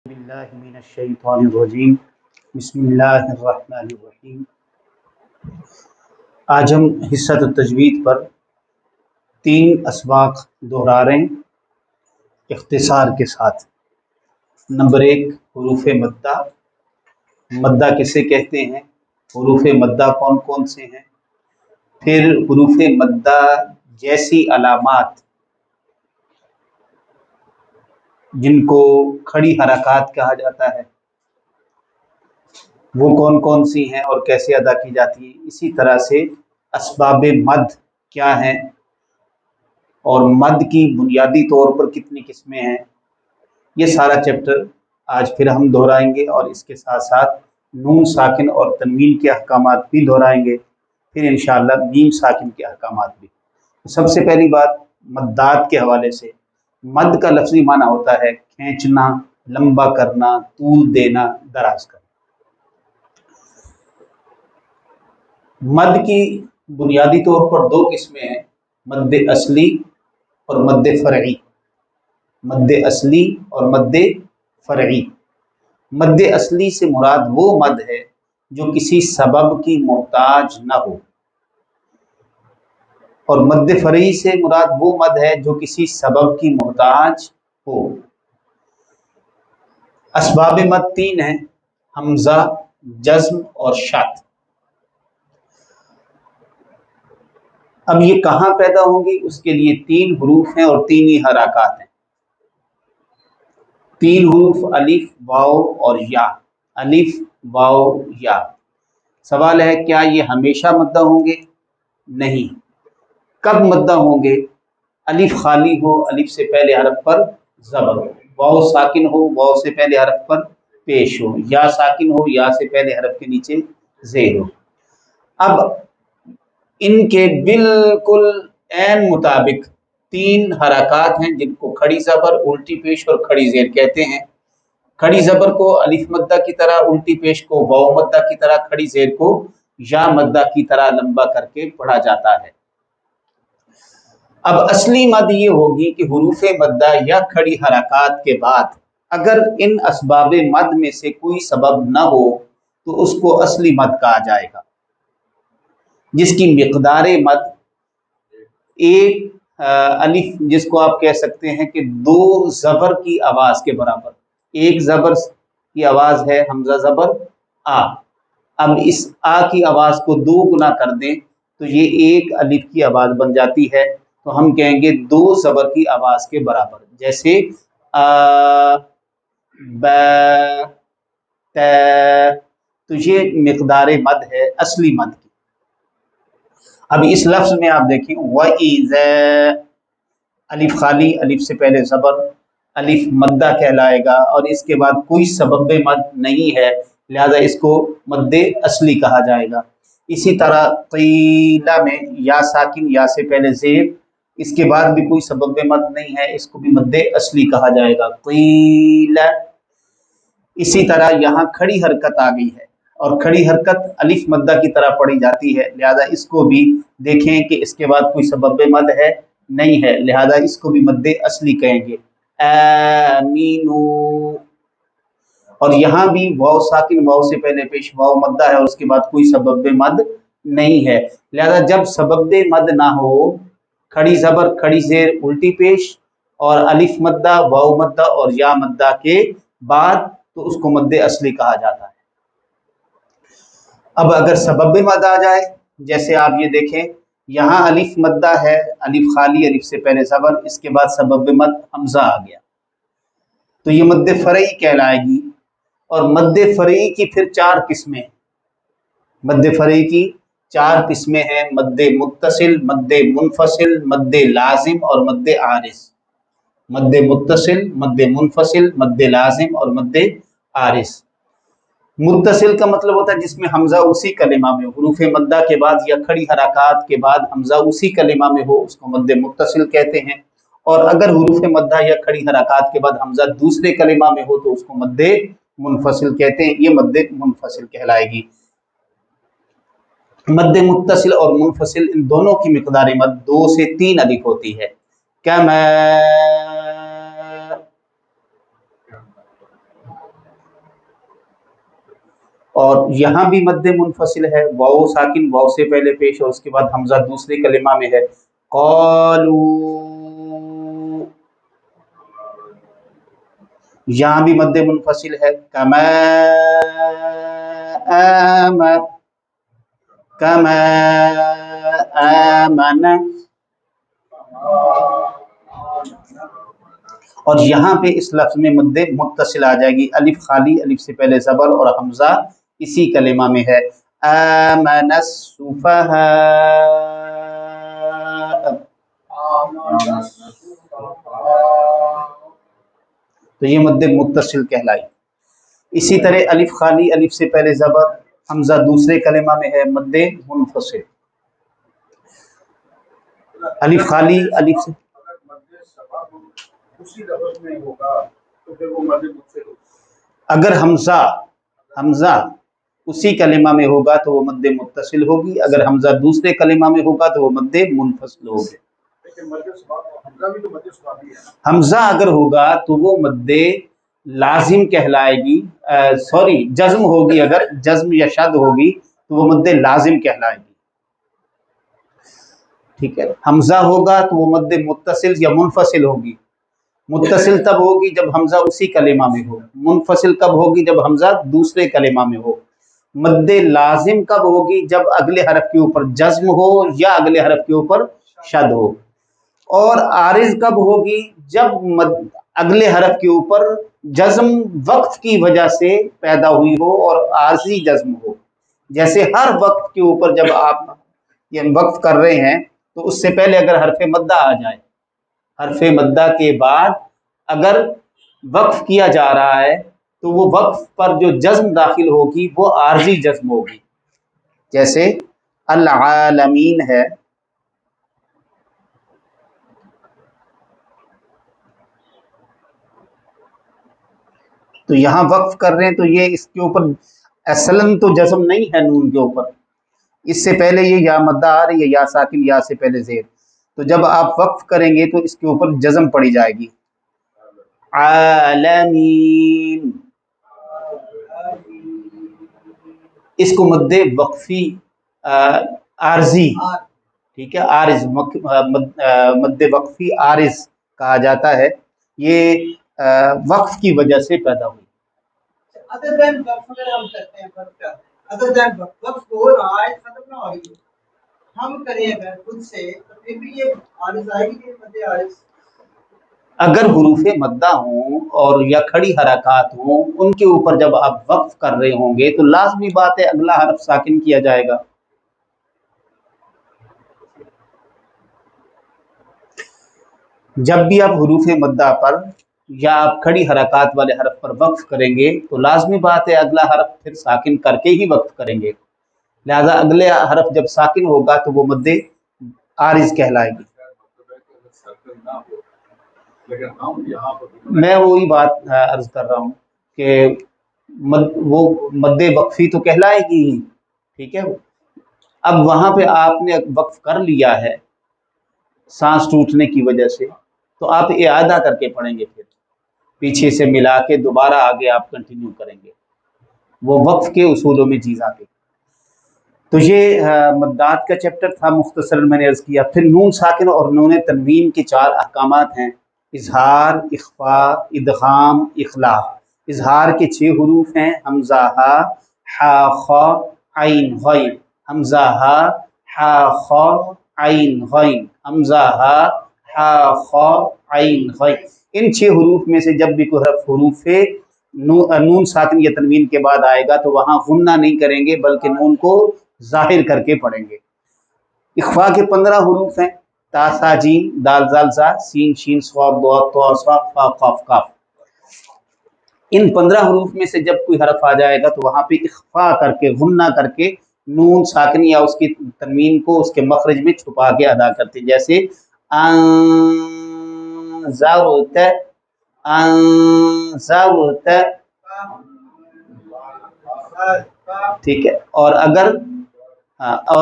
باللہ من الشیطان الرجیم بسم اللہ الرحمن الرحیم۔ آج ہم حصۃ التجوید پر 3 اسباق دہرا رہے ہیں اختصار کے ساتھ۔ نمبر 1 حروف مدہ۔ مدہ کسے کہتے ہیں؟ حروف مدہ کون کون سے ہیں؟ پھر حروف مدہ جیسی علامات جن کو کھڑی حرکات کہا جاتا ہے وہ کون کون سی ہیں اور کیسے ادا کی جاتی ہیں۔ اسی طرح سے اسباب مد کیا ہیں اور مد کی بنیادی طور پر کتنی قسمیں ہیں، یہ سارا چیپٹر آج پھر ہم دہرائیں گے، اور اس کے ساتھ ساتھ نون ساکن اور تنوین کے احکامات بھی دہرائیں گے، پھر انشاءاللہ میم ساکن کے احکامات بھی۔ سب سے پہلی بات مدات کے حوالے سے، مد کا لفظی معنی ہوتا ہے کھینچنا، لمبا کرنا، طول دینا، دراز کرنا۔ مد کی بنیادی طور پر 2 قسمیں ہیں، مد اصلی اور مد فرعی۔ مد اصلی اور مد فرعی۔ مد اصلی سے مراد وہ مد ہے جو کسی سبب کی محتاج نہ ہو، اور مد فرعی سے مراد وہ مد ہے جو کسی سبب کی محتاج ہو۔ اسباب مد 3 ہیں، حمزہ، جزم اور شد۔ اب یہ کہاں پیدا ہوں گی؟ اس کے لیے 3 حروف ہیں اور 3 ہی حرکات ہیں۔ 3 حروف الف، واو اور یا۔ الف، واو، یا۔ سوال ہے کیا یہ ہمیشہ مدہ ہوں گے؟ نہیں۔ کب مدہ ہوں گے؟ الف خالی ہو، الف سے پہلے حرف پر زبر ہو، واو ساکن ہو، واو سے پہلے حرف پر پیش ہو، یا ساکن ہو، یا سے پہلے حرف کے نیچے زیر ہو۔ اب ان کے بالکل عین مطابق 3 حرکات ہیں جن کو کھڑی زبر، الٹی پیش اور کھڑی زیر کہتے ہیں۔ کھڑی زبر کو الف مدہ کی طرح، الٹی پیش کو واو مدہ کی طرح، کھڑی زیر کو یا مدہ کی طرح لمبا کر کے پڑھا جاتا ہے۔ اب اصلی مد یہ ہوگی کہ حروف مدہ یا کھڑی حرکات کے بعد اگر ان اسباب مد میں سے کوئی سبب نہ ہو تو اس کو اصلی مد کہا جائے گا، جس کی مقدار مد ایک الف، جس کو آپ کہہ سکتے ہیں کہ 2 زبر کی آواز کے برابر۔ ایک زبر کی آواز ہے حمزہ زبر آ، اب اس آ کی آواز کو 2 گنا کر دیں تو یہ ایک الف کی آواز بن جاتی ہے، تو ہم کہیں گے 2 زبر کی آواز کے برابر، جیسے آ، ب، ت۔ تو یہ مقدار مد ہے اصلی مد کی۔ اب اس لفظ میں آپ دیکھیں وَإِذَا، الف خالی، الف سے پہلے زبر، الف مدہ کہلائے گا، اور اس کے بعد کوئی سبب مد نہیں ہے، لہذا اس کو مد اصلی کہا جائے گا۔ اسی طرح قیلہ میں یا ساکن، یا سے پہلے زیر، اس کے بعد بھی کوئی سبب مد نہیں ہے، اس کو بھی مد اصلی کہا جائے گا، قیلہ۔ اسی طرح یہاں کھڑی حرکت آ گئی ہے، اور کھڑی حرکت الف مدہ کی طرح پڑھی جاتی ہے، لہذا اس کو بھی دیکھیں کہ اس کے بعد کوئی سبب مد ہے نہیں ہے، لہذا اس کو بھی مد اصلی کہیں گے، آمینو۔ اور یہاں بھی واو ساکن، واو سے پہلے پیش واو مدہ ہے، اور اس کے بعد کوئی سبب مد نہیں ہے، لہذا جب سبب مد نہ ہو، کھڑی زبر، کھڑی زیر، الٹی پیش اور الف مدہ، واو مدہ اور یا مدہ کے بعد، تو اس کو مد اصلی کہا جاتا ہے۔ اب اگر سبب مد آ جائے، جیسے آپ یہ دیکھیں یہاں الف مدہ ہے، الف خالی، الف سے پہلے زبر، اس کے بعد سبب مد حمزہ آ گیا، تو یہ مد فرعی کہلائے گی۔ اور مد فرعی کی پھر 4 قسمیں، مد فرعی کی 4 قسمیں ہیں، مد متصل، مد منفصل، مد لازم اور مد عارض۔ مد متصل، مد منفصل، مد لازم اور مد عارض۔ متصل کا مطلب ہوتا ہے جس میں حمزہ اسی کلمہ میں ہو، حروف مدہ کے بعد یا کھڑی حرکات کے بعد حمزہ اسی کلمہ میں ہو، اس کو مد متصل کہتے ہیں، اور اگر حروف مدہ یا کھڑی حرکات کے بعد حمزہ دوسرے کلمہ میں ہو تو اس کو مد منفصل کہتے ہیں، یہ مد منفصل کہلائے گی۔ مد متصل اور منفصل ان دونوں کی مقدار مد 2 سے 3 الف ہوتی ہے، کما اور یہاں بھی مد منفصل ہے، واو ساکن واو سے پہلے پیش اور اس کے بعد حمزہ دوسرے کلمہ میں ہے، قالو، یہاں بھی مد منفصل ہے، کما آمن، کما آمن، اور یہاں پہ اس لفظ میں مد متصل آ جائے گی، الف خالی، الف سے پہلے زبر اور حمزہ اسی کلمہ میں ہے، آمن السفہاء، تو یہ مد متصل کہلائی۔ اسی طرح الف خالی، الف سے پہلے زبر، حمزہ دوسرے کلمہ میں ہے، مد منفصل، الف خالی، الف سے اگر حمزہ اسی کلمہ میں ہوگا تو وہ مد متصل ہوگی، اگر حمزہ دوسرے کلمہ میں ہوگا تو وہ مد منفصل ہوگی۔ حمزہ اگر ہوگا تو وہ مد لازم کہلائے گی، سوری جزم ہوگی، اگر جزم یا شد ہوگی تو وہ مد لازم کہلائے گی، ٹھیک ہے۔ حمزہ ہوگا تو وہ مد متصل یا منفصل ہوگی، متصل تب ہوگی جب حمزہ اسی کلمہ میں ہو، منفصل کب ہوگی جب حمزہ دوسرے کلمہ میں ہو، مد لازم کب ہوگی جب اگلے حرف کے اوپر جزم ہو یا اگلے حرف کے اوپر شد ہو، اور عارض کب ہوگی جب اگلے حرف کے اوپر جزم وقت کی وجہ سے پیدا ہوئی ہو اور عارضی جزم ہو، جیسے ہر وقت کے اوپر جب آپ یہ وقف کر رہے ہیں تو اس سے پہلے اگر حرف مدہ آ جائے، حرف مدہ کے بعد اگر وقف کیا جا رہا ہے تو وہ وقف پر جو جزم داخل ہوگی وہ عارضی جزم ہوگی، جیسے العالمین ہے، تو یہاں وقف کر رہے ہیں تو یہ اس کے اوپر اصلاً تو جزم نہیں ہے نون کے اوپر، اس سے پہلے یہ یا مدہ آ رہی ہے، یا ساکن، یا سے پہلے زیر، تو جب آپ وقف کریں گے تو اس کے اوپر جزم پڑی جائے گی، عالمین، اس کو مد وقفی عارضی، ٹھیک ہے، عارض، مد وقفی عارض کہا جاتا ہے، یہ وقف کی وجہ سے پیدا ہوئی۔ ادر دین وقف اگر ہم کرتے ہیں، ادر دین وقف ہو رہا ہے، ختم نہ ہو رہی ہے، ہم کریں اگر خود سے تو پھر بھی یہ عارض آئے گی کہ مد عارض، اگر حروف مدہ ہوں اور یا کھڑی حرکات ہوں ان کے اوپر جب آپ وقف کر رہے ہوں گے تو لازمی بات ہے اگلا حرف ساکن کیا جائے گا، جب بھی آپ حروف مدہ پر یا آپ کھڑی حرکات والے حرف پر وقف کریں گے تو لازمی بات ہے اگلا حرف پھر ساکن کر کے ہی وقف کریں گے، لہذا اگلے حرف جب ساکن ہوگا تو وہ مد عارض کہلائے گی۔ میں وہی بات عرض کر رہا ہوں کہ وہ مد وقفی تو کہلائے گی ہی، ٹھیک ہے، اب وہاں پہ آپ نے وقف کر لیا ہے سانس ٹوٹنے کی وجہ سے تو آپ اعادہ کر کے پڑھیں گے، پھر پیچھے سے ملا کے دوبارہ آگے آپ کنٹینیو کریں گے، وہ وقف کے اصولوں میں چیز آتی۔ تو یہ مدات کا چیپٹر تھا، مختصر میں نے عرض کیا۔ پھر نون ساکن اور نون تنوین کے 4 احکامات ہیں، اظہار، اخفاء، ادغام، اخلاء۔ اظہار کے 6 حروف ہیں، حمزہ ہا، حا خا عین غین، حمزہ ہا، حا خا عین غین، حمزہ ہا، حا خا عین غین، ان 6 حروف میں سے جب بھی کوئی حروف نون ساکن یا تنوین کے بعد آئے گا تو وہاں غنہ نہیں کریں گے بلکہ نون کو ظاہر کر کے پڑھیں گے۔ اخفاء کے 15 حروف ہیں، تا سا جیم، دال زال زا، سین شین صاد ضاد طا صا فا قاف کاف، ان 15 حروف میں سے جب کوئی حرف آ جائے گا تو وہاں پہ اخفاء کر کے غنہ کر کے نون ساکن یا اس کی تنوین کو اس کے مخرج میں چھپا کے ادا کرتے ہیں، جیسے انذرت، انذرت، ٹھیک ہے، اور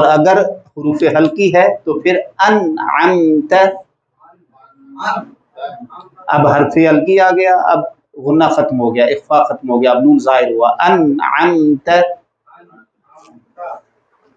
اگر حروف ہلکی ہے تو پھر انعمت، اب حرف ہلکی آ گیا، اب غنہ ختم ہو گیا، اخفاء ختم ہو گیا، اب نون ظاہر ہوا، انعمت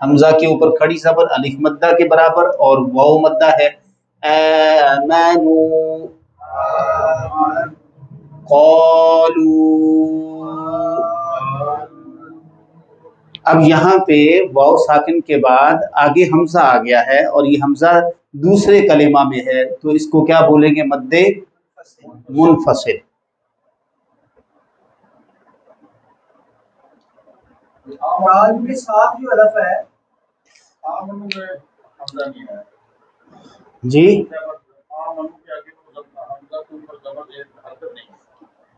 حمزہ کے اوپر کھڑی زبر الف مدہ کے برابر اور واو مدہ ہے آمنوا قالوا. اب یہاں پہ واو ساکن کے بعد آگے حمزہ آ گیا ہے اور یہ حمزہ دوسرے کلمہ میں ہے تو اس کو کیا بولیں گے؟ مد منفصل. آج کے ساتھ جو الف ہے جی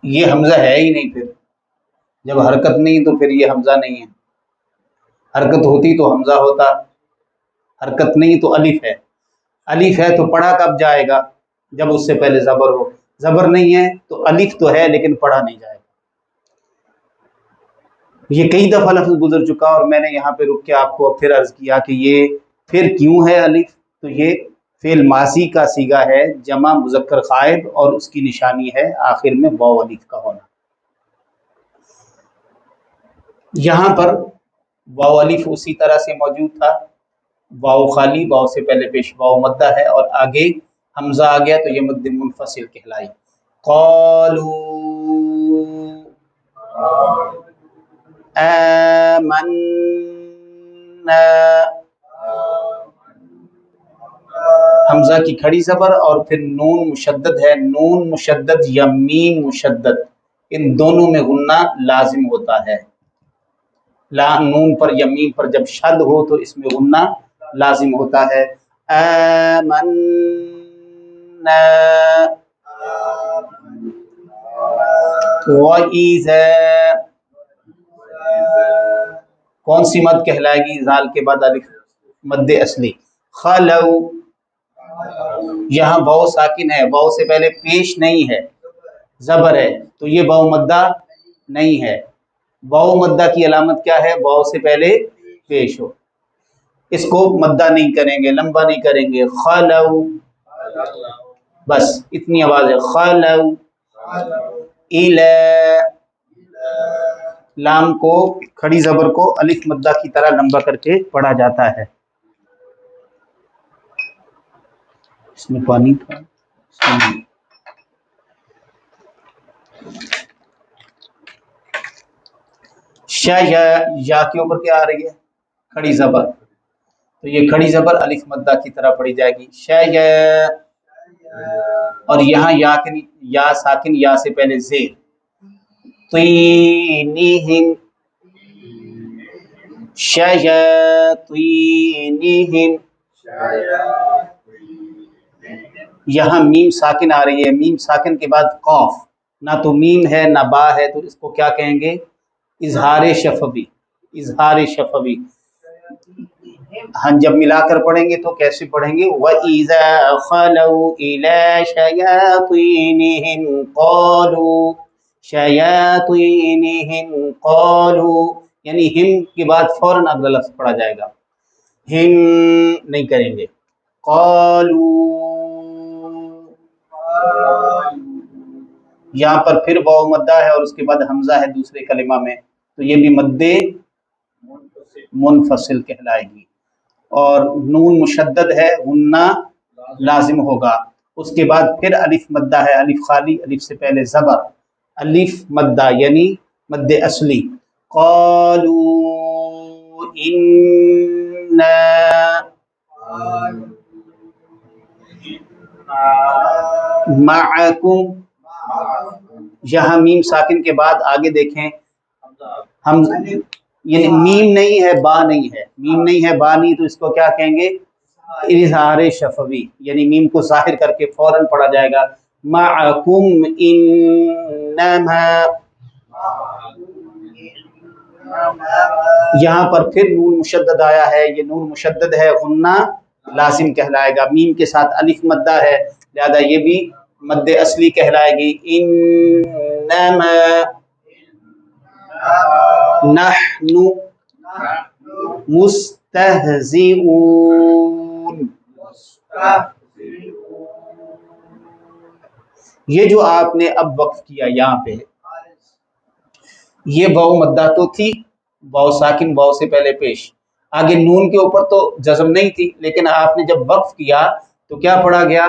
یہ حمزہ ہے ہی نہیں، پھر جب حرکت نہیں تو پھر یہ حمزہ نہیں ہے. حرکت ہوتی تو حمزہ ہوتا، حرکت نہیں تو الف ہے. الف ہے تو پڑھا کب جائے گا؟ جب اس سے پہلے زبر ہو. زبر نہیں ہے تو الف تو ہے لیکن پڑھا نہیں جائے گا. یہ کئی دفعہ لفظ گزر چکا اور میں نے یہاں پہ رک کے آپ کو پھر عرض کیا کہ یہ پھر کیوں ہے الف. تو یہ فعل ماضی کا صیغہ ہے، جمع مذکر غائب، اور اس کی نشانی ہے آخر میں واو الف کا ہونا. یہاں پر واو الف اسی طرح سے موجود تھا، واو خالی، واو سے پہلے پیش واو مدہ ہے اور آگے حمزہ آ گیا تو یہ مد منفصل کہلائی. قالوا آمنا، حمزہ کی کھڑی زبر اور پھر نون مشدد ہے. نون مشدد یا میم مشدد، ان دونوں میں غنہ لازم ہوتا ہے. نون پر یا میم پر جب شد ہو تو اس میں غنہ لازم ہوتا ہے. آمنا وَإِذَا، کون سی مد کہلائے گی؟ زال کے بعد الف، مد اصلی. خلو، یہاں واو ساکن ہے، واو سے پہلے پیش نہیں ہے، زبر ہے تو یہ واو مدہ نہیں ہے. واو مدہ کی علامت کیا ہے؟ واو سے پہلے پیش ہو. اس کو مدہ نہیں کریں گے، لمبا نہیں کریں گے. خلو، بس اتنی آواز ہے. خلو الی، لام کو کھڑی زبر کو الف مدہ کی طرح لمبا کر کے پڑھا جاتا ہے. اس میں پانی تھا. یا کے اوپر کیا آ رہی ہے؟ کھڑی زبر، تو یہ کھڑی زبر الف مدہ کی طرح پڑھی جائے گی. اور یہاں یا ساکن، یا سے پہلے زیر. طینہم، شیاطینہم، یہاں میم ساکن آ رہی ہے. میم ساکن کے بعد قاف، نہ تو میم ہے نہ با ہے تو اس کو کیا کہیں گے؟ اظہار شفوی. اظہار شفوی. ہاں جب ملا کر پڑھیں گے تو کیسے پڑھیں گے؟ وَإِذَا خَلَوْا إِلَى شَيَاطِينِهِمْ قَالُوا، شَيَاطِينِهِمْ قَالُوا، یعنی ہم کے بعد فوراً اگلا لفظ پڑھا جائے گا، ہم نہیں کریں گے. قَالُوا، یہاں پر پھر واو مدہ ہے اور اس کے بعد حمزہ ہے دوسرے کلمہ میں تو یہ بھی مد منفصل کہلائے گی. اور نون مشدد ہے، غنہ لازم ہوگا. اس کے بعد پھر الف مدہ ہے، الف خالی، الف سے پہلے زبر، الف مدہ یعنی مد اصلی. قالوا انا معکم، یہاں میم ساکن کے بعد آگے دیکھیں ہم، یعنی میم نہیں ہے با نہیں ہے، میم نہیں ہے با نہیں تو اس کو کیا کہیں گے؟ اظہار شفوی، یعنی میم کو ظاہر کر کے فوراً پڑھا جائے گا. معکم انما، یہاں پر پھر نون مشدد آیا ہے، یہ نون مشدد ہے، غنہ لازم کہلائے گا. میم کے ساتھ الف مدہ ہے لہذا یہ بھی مد اصلی کہلائے گی. انما نحن مستہزئون، یہ جو آپ نے اب وقف کیا یہاں پہ، یہ واو مدہ تو تھی، واو ساکن واو سے پہلے پیش. آگے نون کے اوپر تو جزم نہیں تھی، لیکن آپ نے جب وقف کیا تو کیا پڑھا گیا؟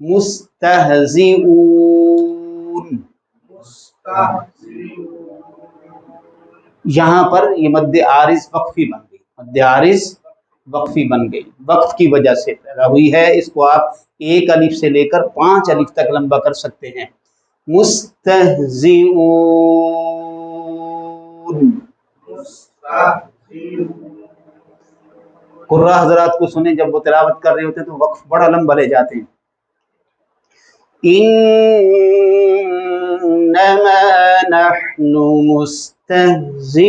مستہزئون۔ یہاں پر یہ مد عارض وقفی بن گئی، مد عارض وقفی بن گئی، وقت کی وجہ سے پیدا ہوئی ہے۔ اس کو آپ ایک الف سے لے کر 5 الف تک لمبا کر سکتے ہیں۔ مستہزئون۔ قراء حضرات کو سنیں، جب وہ تلاوت کر رہے ہوتے ہیں تو وقف بڑا لمبا لے جاتے ہیں۔ انما نحن مستہزئون۔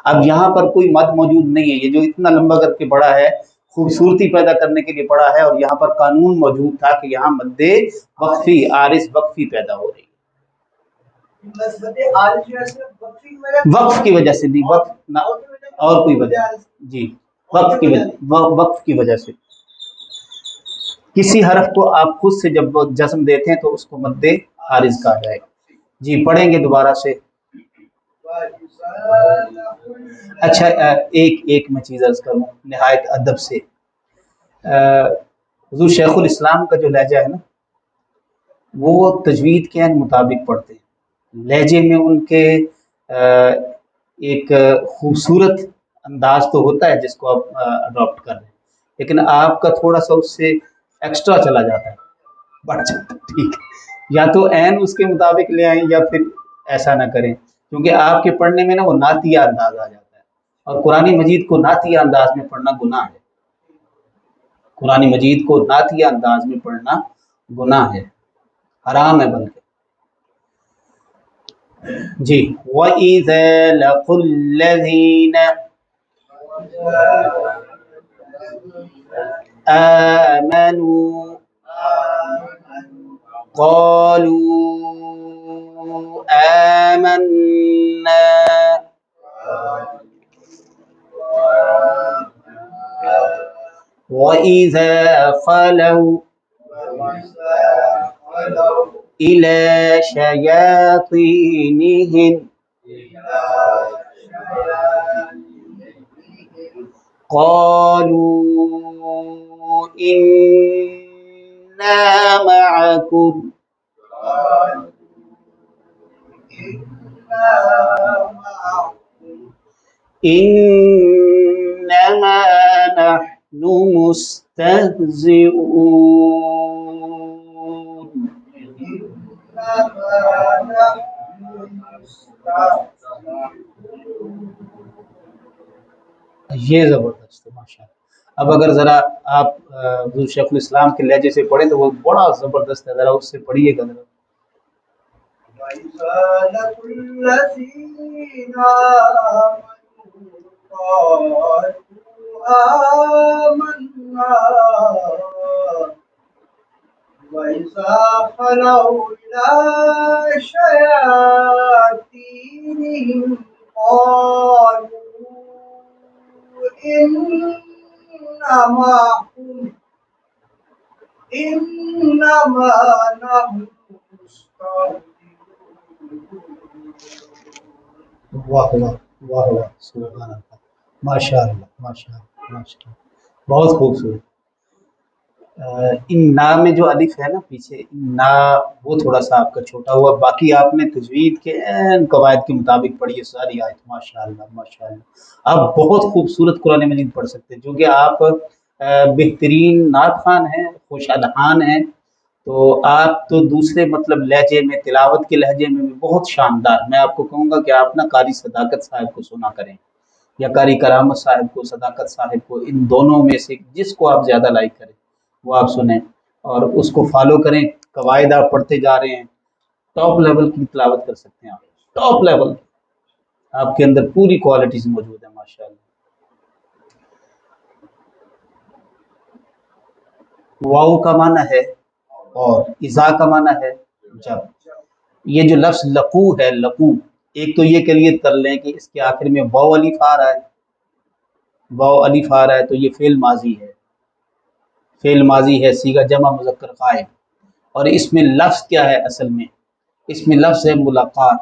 اب یہاں پر کوئی مد موجود نہیں ہے، یہ جو اتنا لمبا کر کے پڑھا ہے خوبصورتی پیدا کرنے کے لیے پڑھا ہے، اور یہاں پر قانون موجود تھا کہ یہاں مد وقفی عارض وقفی پیدا ہو رہی ہے، وقف کی وجہ سے نہیں، وقف نہ اور کوئی وجہ جی، وقف کی وجہ سے کسی حرف کو آپ خود سے جب جزم دیتے ہیں تو اس کو مد عارض کہا جائے گا۔ جی پڑھیں گے دوبارہ سے۔ اچھا ایک میں چیز عرض کروں نہایت ادب سے، حضور شیخ الاسلام کا جو لہجہ ہے نا، وہ تجوید کے مطابق پڑھتے ہیں، لہجے میں ان کے ایک خوبصورت انداز تو ہوتا ہے جس کو آپ اڈاپٹ کر رہے ہیں، لیکن آپ کا تھوڑا سا اس سے ایکسٹرا چلا جاتا ہے، بڑھ جاتا ہے، ٹھیک ہے؟ یا تو عین اس کے مطابق لے آئیں یا پھر ایسا نہ کریں، کیونکہ آپ کے پڑھنے میں نا وہ نعتیہ انداز آ جاتا ہے، اور قرآن مجید کو نعتیہ انداز میں پڑھنا گناہ ہے، قرآن مجید کو نعتیہ انداز میں پڑھنا گناہ ہے، حرام ہے بلکہ۔ جی وَإِذَا لَقُوا الَّذِينَ آمَنُوا قَالُوا آمَنَّا وَإِذَا خَلَوْا إِلَى شَيَاطِينِهِمْ قَالُوا إِنَّا مَعَكُمْ إِنَّمَا نَحْنُ مُسْتَهْزِئُونَ۔ یہ زبردست ہے ماشاء اللہ۔ اب اگر ذرا آپ حضور شیخ الاسلام کے لہجے سے پڑھیں تو وہ بڑا زبردست ہے، ذرا اس سے پڑھیے گا ذرا۔ وَإِذَا لَقُوا الَّذِينَ آمَنُوا قَالُوا آمَنَّا وَإِذَا خَلَوْا إِلَى شَيَاطِينِهِمْ قَالُوا إِنَّمَا نَحْنُ مستهزئون۔ واہ واہ واہ واہ، سبحان اللہ، ماشاء اللہ ماشاء اللہ ماشاء اللہ، بہت خوبصورت۔ ان نا میں جو الف ہے نا پیچھے، ان نا وہ تھوڑا سا آپ کا چھوٹا ہوا، باقی آپ نے تجوید کے عین قواعد کے مطابق پڑھی ہے ساری آیت، ماشاء اللہ ماشاء اللہ۔ آپ بہت خوبصورت قرآن مجید پڑھ سکتے ہیں، چونکہ آپ بہترین نعت خوان ہیں، خوش الحان ہیں، تو آپ تو دوسرے مطلب لہجے میں، تلاوت کے لہجے میں بھی بہت شاندار۔ میں آپ کو کہوں گا کہ آپ نا قاری صداقت صاحب کو سنا کریں، یا قاری کرامت صاحب کو، صداقت صاحب کو، ان دونوں میں سے جس کو آپ زیادہ لائک کریں وہ آپ سنیں اور اس کو فالو کریں، قواعد آپ پڑھتے جا رہے ہیں، ٹاپ لیول کی تلاوت کر سکتے ہیں آپ، ٹاپ لیول، آپ کے اندر پوری کوالٹیز موجود ہیں ماشاء اللہ۔ واو کا معنی ہے اور اذا کا معنی ہے جب۔ یہ جو لفظ لقو ہے، لقو، ایک تو یہ کلیت کر لیں کہ اس کے آخر میں واو الف آ رہا ہے، واو الف آ رہا ہے تو یہ فعل ماضی ہے، فعل ماضی ہے، صیغہ جمع مذکر غائب، اور اس میں لفظ کیا ہے؟ اصل میں اس میں لفظ ہے ملاقات،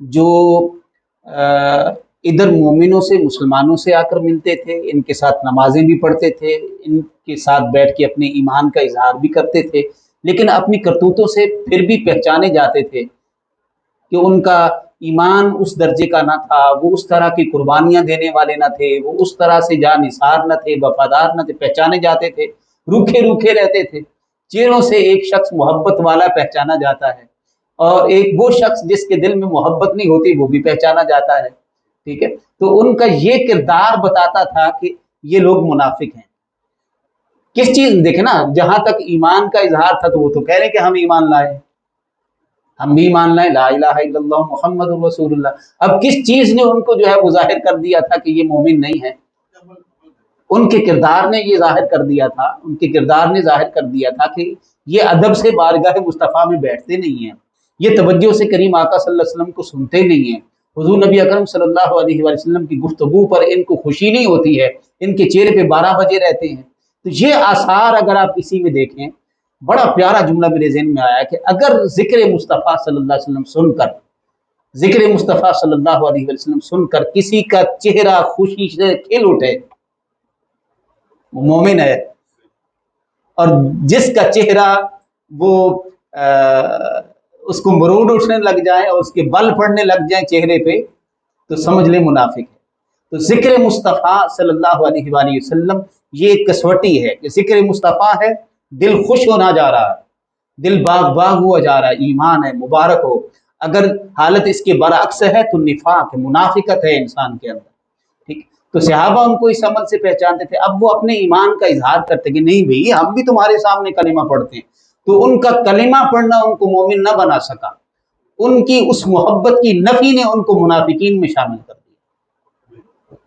جو ادھر مومنوں سے مسلمانوں سے آ کر ملتے تھے، ان کے ساتھ نمازیں بھی پڑھتے تھے، ان کے ساتھ بیٹھ کے اپنے ایمان کا اظہار بھی کرتے تھے، لیکن اپنی کرتوتوں سے پھر بھی پہچانے جاتے تھے کہ ان کا ایمان اس درجے کا نہ تھا، وہ اس طرح کی قربانیاں دینے والے نہ تھے، وہ اس طرح سے جاں نثار نہ تھے، وفادار نہ تھے، پہچانے جاتے تھے، روکھے روکھے رہتے تھے۔ چہروں سے ایک شخص محبت والا پہچانا جاتا ہے، اور ایک وہ شخص جس کے دل میں محبت نہیں ہوتی وہ بھی پہچانا جاتا ہے، ٹھیک ہے۔ تو ان کا یہ کردار بتاتا تھا کہ یہ لوگ منافق ہیں۔ کس چیز دیکھیں نا، جہاں تک ایمان کا اظہار تھا تو وہ تو کہہ رہے کہ ہم ایمان لائے، ہم بھی مان لائیں لا الہ الا اللہ محمد رسول اللہ۔ اب کس چیز نے ان کو جو ہے وہ ظاہر کر دیا تھا کہ یہ مومن نہیں ہے؟ ان کے کردار نے یہ ظاہر کر دیا تھا، ان کے کردار نے ظاہر کر دیا تھا کہ یہ ادب سے بارگاہ مصطفیٰ میں بیٹھتے نہیں ہیں، یہ توجہ سے کریم آقا صلی اللہ علیہ وسلم کو سنتے نہیں ہیں، حضور نبی اکرم صلی اللہ علیہ وآلہ وسلم کی گفتگو پر ان کو خوشی نہیں ہوتی ہے، ان کے چہرے پہ 12 بجے رہتے ہیں۔ تو یہ آثار اگر آپ اسی میں دیکھیں، بڑا پیارا جملہ میرے ذہن میں آیا کہ اگر ذکر مصطفیٰ صلی اللہ علیہ وسلم سن کر، ذکر مصطفیٰ صلی اللہ علیہ وسلم سن کر کسی کا چہرہ خوشی سے کھل اٹھے، وہ مومن ہے، اور جس کا چہرہ وہ اس کو مرود اٹھنے لگ جائے اور اس کے بل پڑنے لگ جائیں چہرے پہ، تو سمجھ لیں منافق ہے۔ تو ذکر مصطفیٰ صلی اللہ علیہ وآلہ وسلم یہ ایک کسوٹی ہے کہ ذکر مصطفیٰ ہے، دل خوش ہونا جا رہا ہے، دل باغ باغ ہوا جا رہا ہے، ایمان ہے، مبارک ہو۔ اگر حالت اس کے برعکس ہے تو نفاق ہے، منافقت ہے انسان کے اندر، ٹھیک۔ تو صحابہ ان کو اس عمل سے پہچانتے تھے۔ اب وہ اپنے ایمان کا اظہار کرتے کہ نہیں بھئی ہم بھی تمہارے سامنے کلمہ پڑھتے ہیں، تو ان کا کلمہ پڑھنا ان کو مومن نہ بنا سکا، ان کی اس محبت کی نفی نے ان کو منافقین میں شامل کر دیا،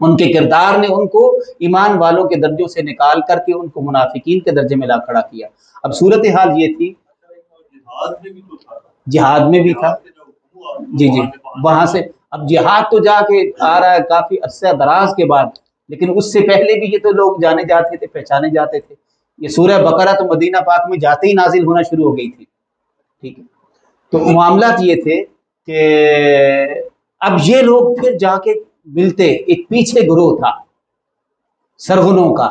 ان کے کردار نے ان کو ایمان والوں کے درجوں سے نکال کر کے ان کو منافقین کے درجے میں لا کھڑا کیا۔ اب صورتحال یہ تھی، جہاد میں بھی تھا، جی جی، وہاں سے اب جہاد تو جا کے آ رہا ہے کافی عرصہ دراز کے بعد، لیکن اس سے پہلے بھی یہ تو لوگ جانے جاتے تھے، پہچانے جاتے تھے۔ یہ سورہ بقرہ تو مدینہ پاک میں جاتے ہی نازل ہونا شروع ہو گئی تھی، ٹھیک ہے۔ تو معاملات یہ تھے کہ اب یہ لوگ پھر جا کے ملتے، ایک پیچھے گروہ تھا سرغنوں کا،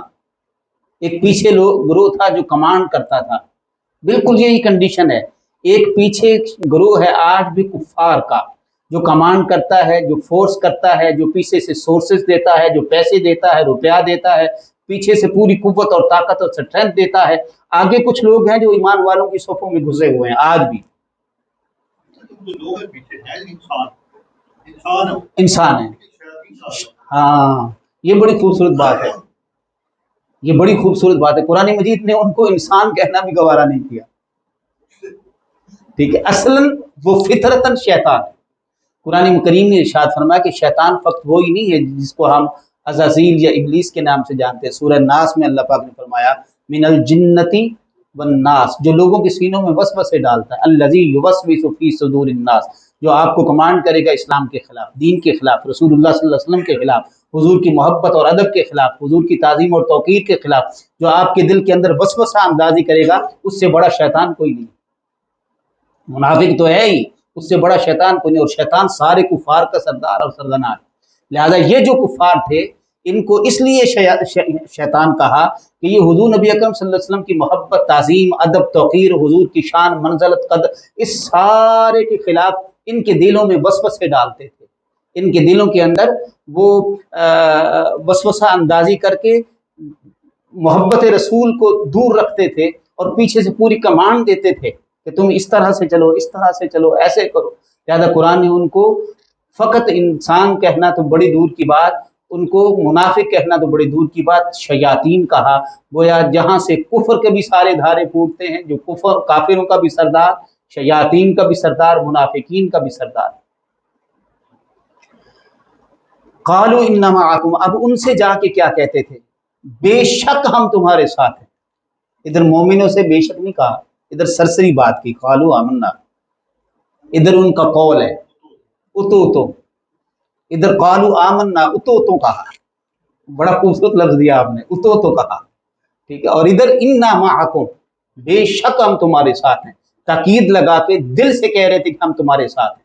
ایک پیچھے گروہ تھا جو کمانڈ کرتا تھا، بالکل یہی کنڈیشن ہے، ایک پیچھے گروہ ہے آج بھی کفار کا، جو کمانڈ کرتا ہے، جو فورس کرتا ہے، جو پیچھے سے سورسز دیتا ہے، جو پیسے دیتا ہے، روپیہ دیتا ہے، پیچھے سے پوری قوت اور طاقت اور اسٹرینتھ دیتا ہے۔ آگے کچھ لوگ ہیں جو ایمان والوں کی صفوں میں گھسے ہوئے ہیں آج بھی، انسان ہے۔ ہاں، یہ بڑی خوبصورت بات ہے، یہ بڑی خوبصورت بات ہے، قرآن مجید نے ان کو انسان کہنا بھی گوارا نہیں کیا، ٹھیک ہے۔ اصلاً وہ فطرتاً شیطان ہے۔ قرآن کریم نے ارشاد فرمایا کہ شیطان فقط وہی نہیں ہے جس کو ہم عزازیل یا ابلیس کے نام سے جانتے ہیں۔ سورہ ناس میں اللہ پاک نے فرمایا من الجنتی والناس، جو لوگوں کے سینوں میں وسوسے ڈالتا ہے، الذی یوسوس فی صدور الناس، جو آپ کو کمانڈ کرے گا اسلام کے خلاف، دین کے خلاف، رسول اللہ صلی اللہ علیہ وسلم کے خلاف، حضور کی محبت اور ادب کے خلاف، حضور کی تعظیم اور توقیر کے خلاف، جو آپ کے دل کے اندر وسوسہ اندازی کرے گا، اس سے بڑا شیطان کوئی نہیں، منافق تو ہے ہی، اس سے بڑا شیطان کوئی نہیں، اور شیطان سارے کفار کا سردار اور سرغنہ ہے۔ لہذا یہ جو کفار تھے ان کو اس لیے شیطان کہا کہ یہ حضور نبی اکرم صلی اللہ علیہ وسلم کی محبت، تعظیم، ادب، توقیر، حضور کی شان، منزلت، قدر، اس سارے کے خلاف ان کے دلوں میں وسوسے ڈالتے تھے، ان کے دلوں کے اندر وہ وسوسہ اندازی کر کے محبت رسول کو دور رکھتے تھے، اور پیچھے سے پوری کمانڈ دیتے تھے کہ تم اس طرح سے چلو، اس طرح سے چلو، ایسے کرو۔ لہذا قرآن نے ان کو فقط انسان کہنا تو بڑی دور کی بات، ان کو منافق کہنا تو بڑی دور کی بات، شیاطین کہا، گویا جہاں سے کفر کے بھی سارے دھارے پھوٹتے ہیں، جو کفر کافروں کا بھی سردار، شیاطین کا بھی سردار، منافقین کا بھی سردار۔ قالوا انما معکم، اب ان سے جا کے کیا کہتے تھے؟ بے شک ہم تمہارے ساتھ ہیں۔ ادھر مومنوں سے بے شک نہیں کہا، ادھر سرسری بات کی، قالوا آمنا، ادھر ان کا قول ہے اتو، ادھر قالوا آمنا، اتو کہا، بڑا خوبصورت لفظ دیا آپ نے، اتو کہا، ٹھیک ہے۔ اور ادھر انا معکم، بے شک ہم تمہارے ساتھ ہیں، تاکید لگا کے دل سے کہہ رہے تھے کہ ہم تمہارے ساتھ ہیں۔